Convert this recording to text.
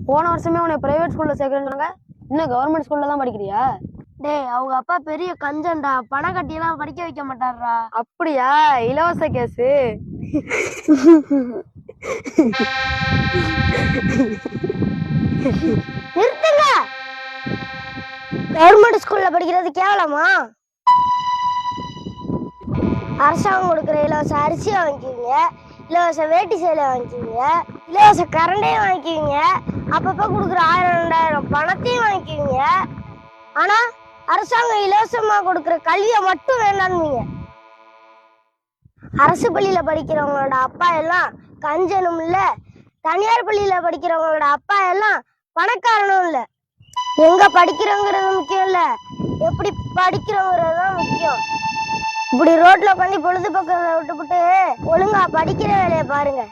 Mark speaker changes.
Speaker 1: போன வருஷமே உன்னை பிரைவேட் ஸ்கூல்ல சேர்க்கறாங்க, இன்னும் கவர்மெண்ட் ஸ்கூல்ல தான் படிக்கிறியா?
Speaker 2: டேய் அவங்க அப்பா பெரிய கஞ்சன்டா, பணம் கட்டியெல்லாம் படிக்க வைக்க மாட்டாரா.
Speaker 1: அப்படியா? இலவச கேசு.
Speaker 2: நிறுத்துங்க. கவர்மெண்ட் ஸ்கூல்ல படிக்கிறது கேவலமா? அரசாங்கம் கொடுக்குற இலவச அரிசியை வாங்கிக்குவீங்க, இலவச வேட்டி சேலை வாங்கிக்குவீங்க, இலவச கரண்டையும் வாங்கிக்குவீங்க, அப்பப்ப கொடுக்குற 1000 2000 பணத்தையும் வாங்கிக்குவீங்க. ஆனா அரசாங்கம் இலவசமா கொடுக்குற கல்வியை மட்டும் வேண்டாம்னீங்க. அரசு பள்ளியில படிக்கிறவங்களோட அப்பா எல்லாம் கஞ்சனும் இல்ல, தனியார் பள்ளியில படிக்கிறவங்களோட அப்பா எல்லாம் பணக்காரனும் இல்ல. எங்க படிக்கிறோங்கிறது முக்கியம் இல்ல, எப்படி படிக்கிறோங்கிறது தான் முக்கியம். இப்படி ரோட்ல உட்காந்து பொழுதுபோக்க விட்டுப்புட்டு ஒழுங்கா படிக்கிற வேலையை பாருங்க.